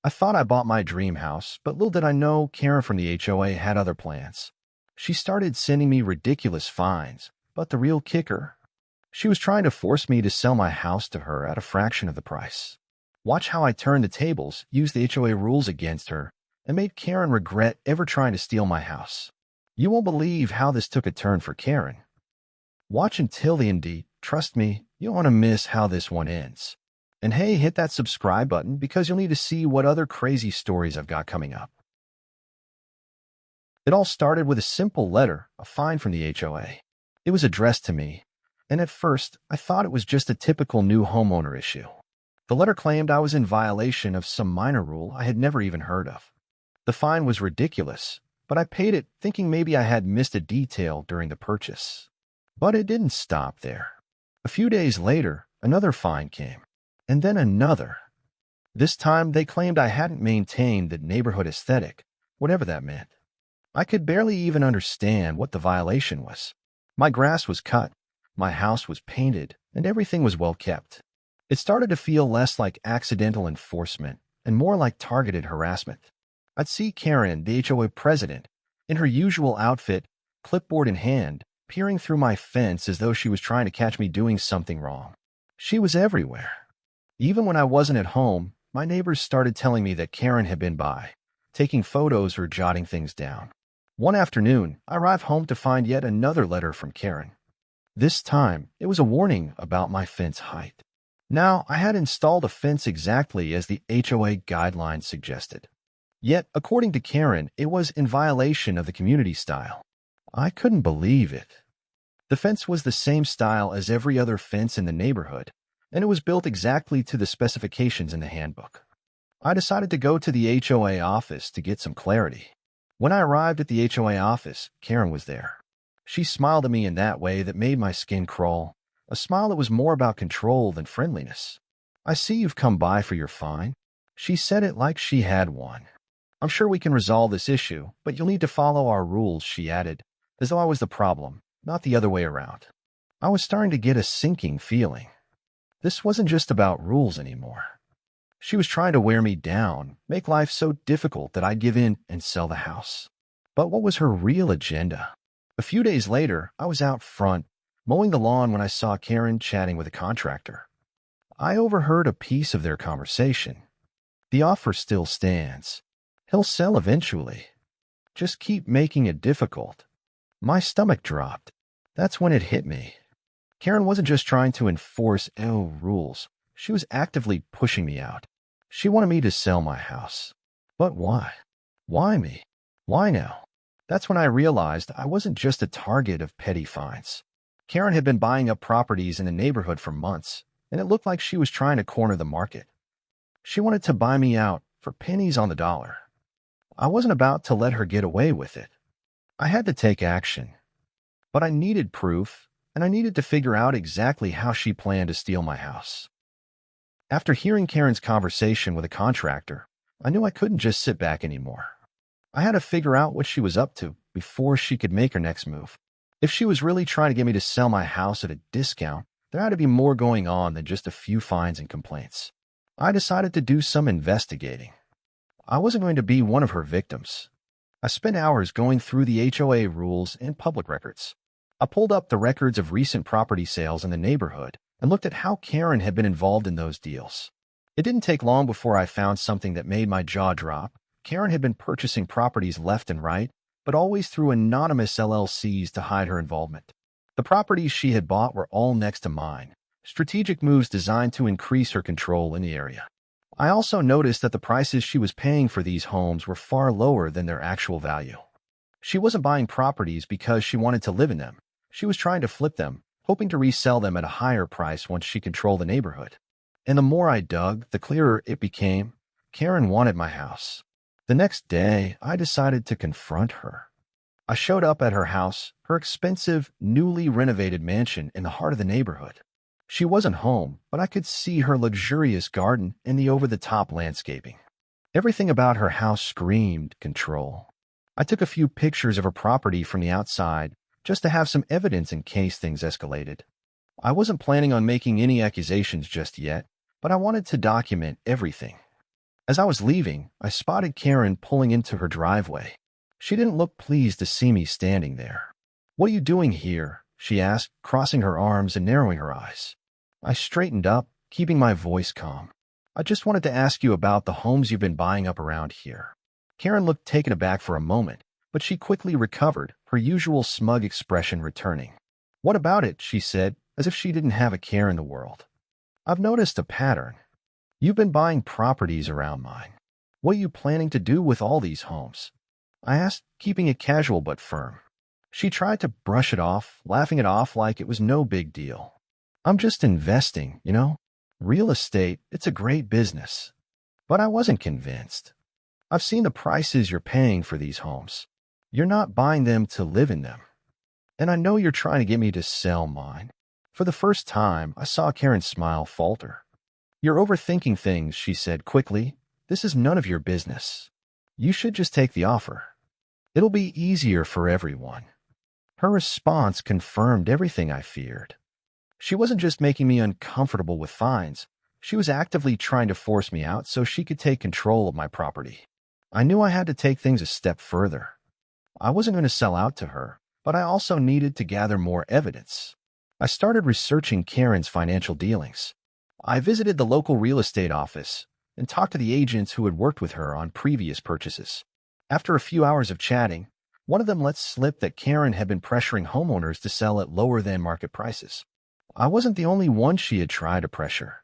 I thought I bought my dream house, but little did I know Karen from the HOA had other plans. She started sending me ridiculous fines, but the real kicker, she was trying to force me to sell my house to her at a fraction of the price. Watch how I turned the tables, used the HOA rules against her, and made Karen regret ever trying to steal my house. You won't believe how this took a turn for Karen. Watch until the end. Trust me, you don't want to miss how this one ends. And hey, hit that subscribe button because you'll need to see what other crazy stories I've got coming up. It all started with a simple letter, a fine from the HOA. It was addressed to me, and at first, I thought it was just a typical new homeowner issue. The letter claimed I was in violation of some minor rule I had never even heard of. The fine was ridiculous, but I paid it thinking maybe I had missed a detail during the purchase. But it didn't stop there. A few days later, another fine came, and then another. This time, they claimed I hadn't maintained the neighborhood aesthetic, whatever that meant. I could barely even understand what the violation was. My grass was cut, my house was painted, and everything was well kept. It started to feel less like accidental enforcement and more like targeted harassment. I'd see Karen, the HOA president, in her usual outfit, clipboard in hand, peering through my fence as though she was trying to catch me doing something wrong. She was everywhere. Even when I wasn't at home, my neighbors started telling me that Karen had been by, taking photos or jotting things down. One afternoon, I arrived home to find yet another letter from Karen. This time, it was a warning about my fence height. Now, I had installed a fence exactly as the HOA guidelines suggested. Yet, according to Karen, it was in violation of the community style. I couldn't believe it. The fence was the same style as every other fence in the neighborhood, and it was built exactly to the specifications in the handbook. I decided to go to the HOA office to get some clarity. When I arrived at the HOA office, Karen was there. She smiled at me in that way that made my skin crawl, a smile that was more about control than friendliness. "I see you've come by for your fine." She said it like she had one. "I'm sure we can resolve this issue, but you'll need to follow our rules," she added, as though I was the problem, not the other way around. I was starting to get a sinking feeling. This wasn't just about rules anymore. She was trying to wear me down, make life so difficult that I'd give in and sell the house. But what was her real agenda? A few days later, I was out front, mowing the lawn when I saw Karen chatting with a contractor. I overheard a piece of their conversation. "The offer still stands. He'll sell eventually. Just keep making it difficult." My stomach dropped. That's when it hit me. Karen wasn't just trying to enforce rules. She was actively pushing me out. She wanted me to sell my house. But why? Why me? Why now? That's when I realized I wasn't just a target of petty fines. Karen had been buying up properties in the neighborhood for months, and it looked like she was trying to corner the market. She wanted to buy me out for pennies on the dollar. I wasn't about to let her get away with it. I had to take action. But I needed proof, and I needed to figure out exactly how she planned to steal my house. After hearing Karen's conversation with a contractor, I knew I couldn't just sit back anymore. I had to figure out what she was up to before she could make her next move. If she was really trying to get me to sell my house at a discount, there had to be more going on than just a few fines and complaints. I decided to do some investigating. I wasn't going to be one of her victims. I spent hours going through the HOA rules and public records. I pulled up the records of recent property sales in the neighborhood and looked at how Karen had been involved in those deals. It didn't take long before I found something that made my jaw drop. Karen had been purchasing properties left and right, but always through anonymous LLCs to hide her involvement. The properties she had bought were all next to mine, strategic moves designed to increase her control in the area. I also noticed that the prices she was paying for these homes were far lower than their actual value. She wasn't buying properties because she wanted to live in them. She was trying to flip them, hoping to resell them at a higher price once she controlled the neighborhood. And the more I dug, the clearer it became. Karen wanted my house. The next day, I decided to confront her. I showed up at her house, her expensive, newly renovated mansion in the heart of the neighborhood. She wasn't home, but I could see her luxurious garden and the over-the-top landscaping. Everything about her house screamed control. I took a few pictures of her property from the outside just to have some evidence in case things escalated. I wasn't planning on making any accusations just yet, but I wanted to document everything. As I was leaving, I spotted Karen pulling into her driveway. She didn't look pleased to see me standing there. "What are you doing here?" she asked, crossing her arms and narrowing her eyes. I straightened up, keeping my voice calm. "I just wanted to ask you about the homes you've been buying up around here." Karen looked taken aback for a moment, but she quickly recovered, her usual smug expression returning. "What about it?" she said, as if she didn't have a care in the world. "I've noticed a pattern. You've been buying properties around mine. What are you planning to do with all these homes?" I asked, keeping it casual but firm. She tried to brush it off, laughing it off like it was no big deal. "I'm just investing, you know? Real estate, it's a great business." But I wasn't convinced. "I've seen the prices you're paying for these homes. You're not buying them to live in them. And I know you're trying to get me to sell mine." For the first time, I saw Karen's smile falter. "You're overthinking things," she said quickly. "This is none of your business. You should just take the offer. It'll be easier for everyone." Her response confirmed everything I feared. She wasn't just making me uncomfortable with fines. She was actively trying to force me out so she could take control of my property. I knew I had to take things a step further. I wasn't going to sell out to her, but I also needed to gather more evidence. I started researching Karen's financial dealings. I visited the local real estate office and talked to the agents who had worked with her on previous purchases. After a few hours of chatting, one of them let slip that Karen had been pressuring homeowners to sell at lower than market prices. I wasn't the only one she had tried to pressure.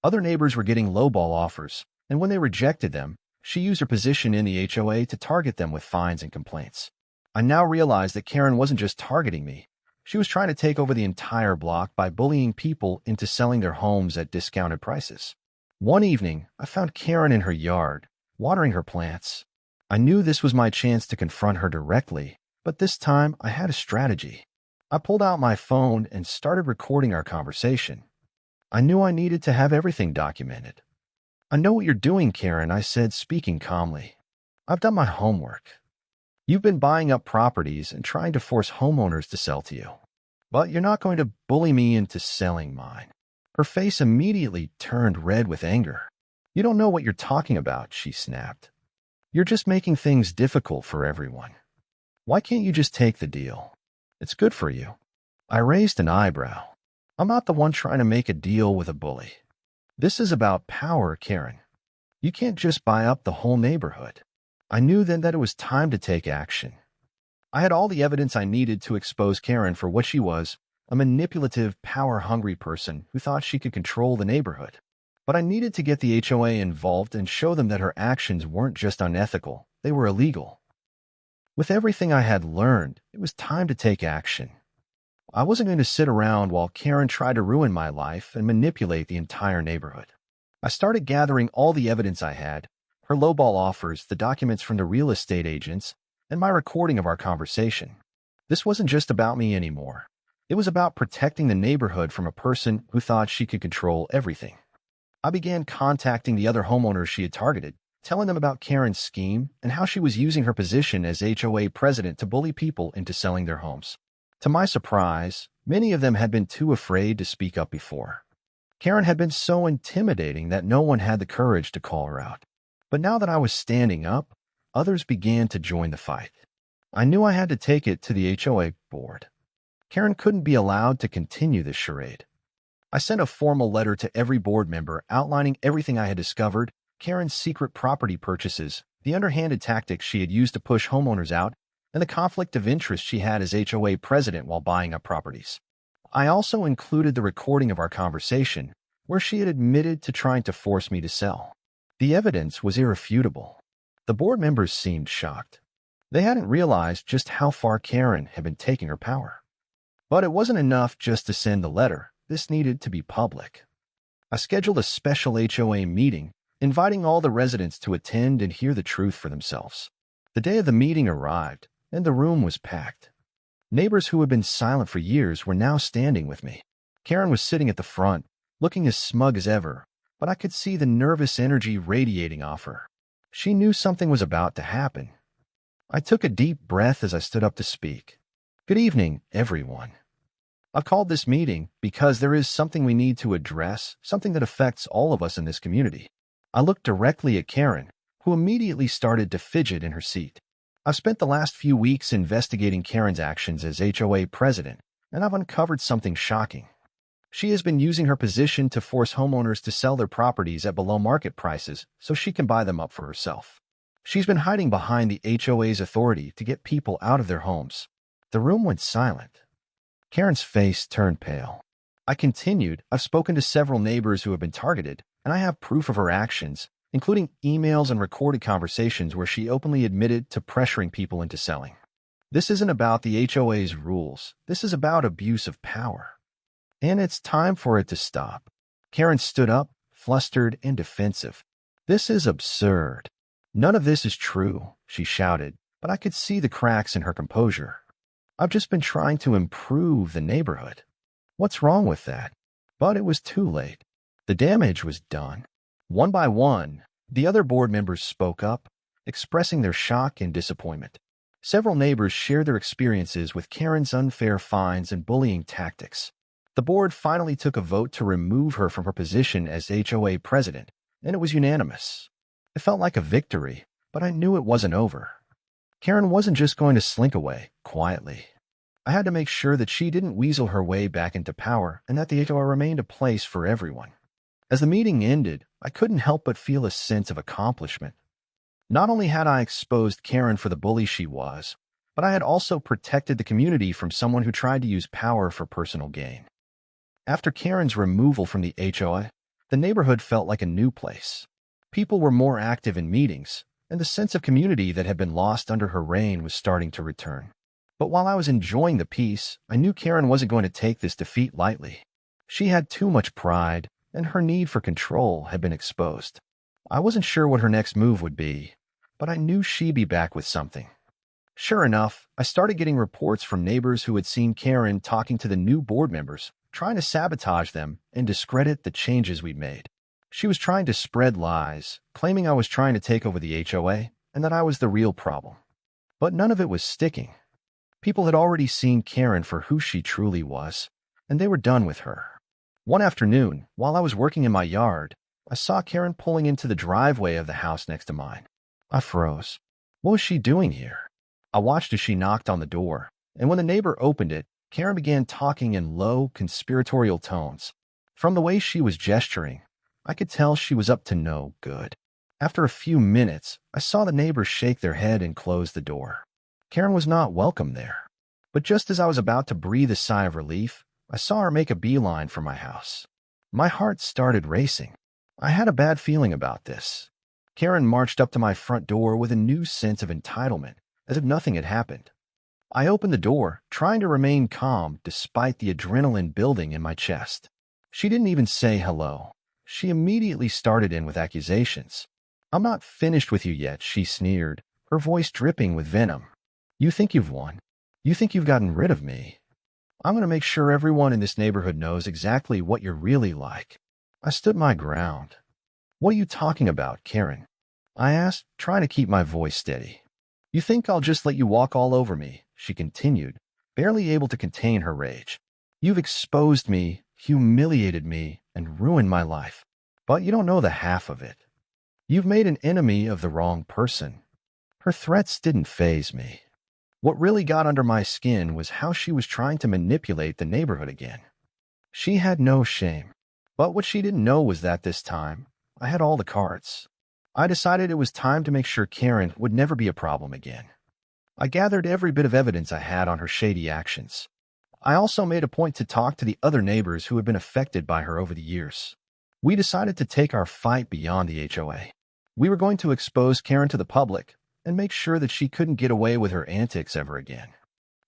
Other neighbors were getting lowball offers, and when they rejected them, she used her position in the HOA to target them with fines and complaints. I now realized that Karen wasn't just targeting me. She was trying to take over the entire block by bullying people into selling their homes at discounted prices. One evening, I found Karen in her yard, watering her plants. I knew this was my chance to confront her directly, but this time I had a strategy. I pulled out my phone and started recording our conversation. I knew I needed to have everything documented. "I know what you're doing, Karen," I said, speaking calmly. "I've done my homework. You've been buying up properties and trying to force homeowners to sell to you. But you're not going to bully me into selling mine." Her face immediately turned red with anger. "You don't know what you're talking about," she snapped. "You're just making things difficult for everyone. Why can't you just take the deal? It's good for you." I raised an eyebrow. "I'm not the one trying to make a deal with a bully. This is about power, Karen. You can't just buy up the whole neighborhood." I knew then that it was time to take action. I had all the evidence I needed to expose Karen for what she was, a manipulative, power-hungry person who thought she could control the neighborhood. But I needed to get the HOA involved and show them that her actions weren't just unethical, they were illegal. With everything I had learned, it was time to take action. I wasn't going to sit around while Karen tried to ruin my life and manipulate the entire neighborhood. I started gathering all the evidence I had, her lowball offers, the documents from the real estate agents, and my recording of our conversation. This wasn't just about me anymore. It was about protecting the neighborhood from a person who thought she could control everything. I began contacting the other homeowners she had targeted, telling them about Karen's scheme and how she was using her position as HOA president to bully people into selling their homes. To my surprise, many of them had been too afraid to speak up before. Karen had been so intimidating that no one had the courage to call her out. But now that I was standing up, others began to join the fight. I knew I had to take it to the HOA board. Karen couldn't be allowed to continue this charade. I sent a formal letter to every board member outlining everything I had discovered, Karen's secret property purchases, the underhanded tactics she had used to push homeowners out, and the conflict of interest she had as HOA president while buying up properties. I also included the recording of our conversation, where she had admitted to trying to force me to sell. The evidence was irrefutable. The board members seemed shocked. They hadn't realized just how far Karen had been taking her power. But it wasn't enough just to send the letter. This needed to be public. I scheduled a special HOA meeting, inviting all the residents to attend and hear the truth for themselves. The day of the meeting arrived, and the room was packed. Neighbors who had been silent for years were now standing with me. Karen was sitting at the front, looking as smug as ever, but I could see the nervous energy radiating off her. She knew something was about to happen. I took a deep breath as I stood up to speak. "Good evening, everyone. I've called this meeting because there is something we need to address, something that affects all of us in this community. I looked directly at Karen, who immediately started to fidget in her seat. I've spent the last few weeks investigating Karen's actions as HOA president, and I've uncovered something shocking. She has been using her position to force homeowners to sell their properties at below-market prices so she can buy them up for herself. She's been hiding behind the HOA's authority to get people out of their homes. The room went silent. Karen's face turned pale. I continued, I've spoken to several neighbors who have been targeted, and I have proof of her actions, including emails and recorded conversations where she openly admitted to pressuring people into selling. This isn't about the HOA's rules. This is about abuse of power. And it's time for it to stop. Karen stood up, flustered and defensive. This is absurd. None of this is true, she shouted, but I could see the cracks in her composure. I've just been trying to improve the neighborhood. What's wrong with that? But it was too late. The damage was done. One by one, the other board members spoke up, expressing their shock and disappointment. Several neighbors shared their experiences with Karen's unfair fines and bullying tactics. The board finally took a vote to remove her from her position as HOA president, and it was unanimous. It felt like a victory, but I knew it wasn't over. Karen wasn't just going to slink away quietly. I had to make sure that she didn't weasel her way back into power and that the HOA remained a place for everyone. As the meeting ended, I couldn't help but feel a sense of accomplishment. Not only had I exposed Karen for the bully she was, but I had also protected the community from someone who tried to use power for personal gain. After Karen's removal from the HOA, the neighborhood felt like a new place. People were more active in meetings, and the sense of community that had been lost under her reign was starting to return. But while I was enjoying the peace, I knew Karen wasn't going to take this defeat lightly. She had too much pride, and her need for control had been exposed. I wasn't sure what her next move would be, but I knew she'd be back with something. Sure enough, I started getting reports from neighbors who had seen Karen talking to the new board members, trying to sabotage them and discredit the changes we'd made. She was trying to spread lies, claiming I was trying to take over the HOA and that I was the real problem. But none of it was sticking. People had already seen Karen for who she truly was, and they were done with her. One afternoon, while I was working in my yard, I saw Karen pulling into the driveway of the house next to mine. I froze. What was she doing here? I watched as she knocked on the door, and when the neighbor opened it, Karen began talking in low, conspiratorial tones. From the way she was gesturing, I could tell she was up to no good. After a few minutes, I saw the neighbors shake their head and close the door. Karen was not welcome there. But just as I was about to breathe a sigh of relief, I saw her make a beeline for my house. My heart started racing. I had a bad feeling about this. Karen marched up to my front door with a new sense of entitlement, as if nothing had happened. I opened the door, trying to remain calm despite the adrenaline building in my chest. She didn't even say hello. She immediately started in with accusations. "I'm not finished with you yet," she sneered, her voice dripping with venom. "You think you've won? You think you've gotten rid of me? I'm going to make sure everyone in this neighborhood knows exactly what you're really like." I stood my ground. "What are you talking about, Karen?" I asked, trying to keep my voice steady. "You think I'll just let you walk all over me?" she continued, barely able to contain her rage. "You've exposed me, humiliated me, and ruined my life. But you don't know the half of it. You've made an enemy of the wrong person." Her threats didn't faze me. What really got under my skin was how she was trying to manipulate the neighborhood again. She had no shame. But what she didn't know was that this time, I had all the cards. I decided it was time to make sure Karen would never be a problem again. I gathered every bit of evidence I had on her shady actions. I also made a point to talk to the other neighbors who had been affected by her over the years. We decided to take our fight beyond the HOA. We were going to expose Karen to the public and make sure that she couldn't get away with her antics ever again.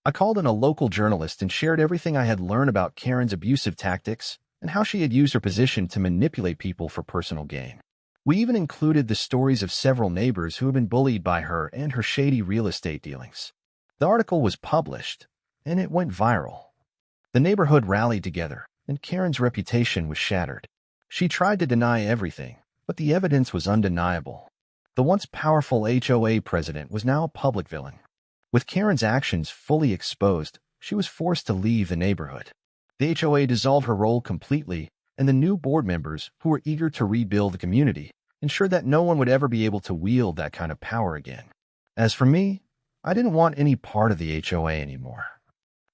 I called in a local journalist and shared everything I had learned about Karen's abusive tactics and how she had used her position to manipulate people for personal gain. We even included the stories of several neighbors who had been bullied by her and her shady real estate dealings. The article was published, and it went viral. The neighborhood rallied together, and Karen's reputation was shattered. She tried to deny everything, but the evidence was undeniable. The once powerful HOA president was now a public villain. With Karen's actions fully exposed, she was forced to leave the neighborhood. The HOA dissolved her role completely, and the new board members, who were eager to rebuild the community, ensured that no one would ever be able to wield that kind of power again. As for me, I didn't want any part of the HOA anymore.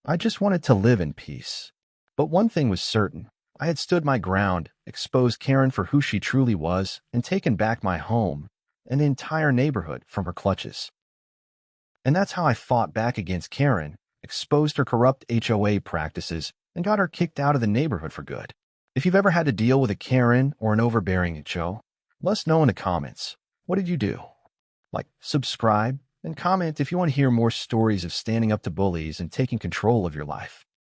I just wanted to live in peace. But one thing was certain. I had stood my ground, exposed Karen for who she truly was, and taken back my home and the entire neighborhood from her clutches. And that's how I fought back against Karen, exposed her corrupt HOA practices, and got her kicked out of the neighborhood for good. If you've ever had to deal with a Karen or an overbearing HO, let us know in the comments. What did you do? Like, subscribe, and comment if you want to hear more stories of standing up to bullies and taking control of your life.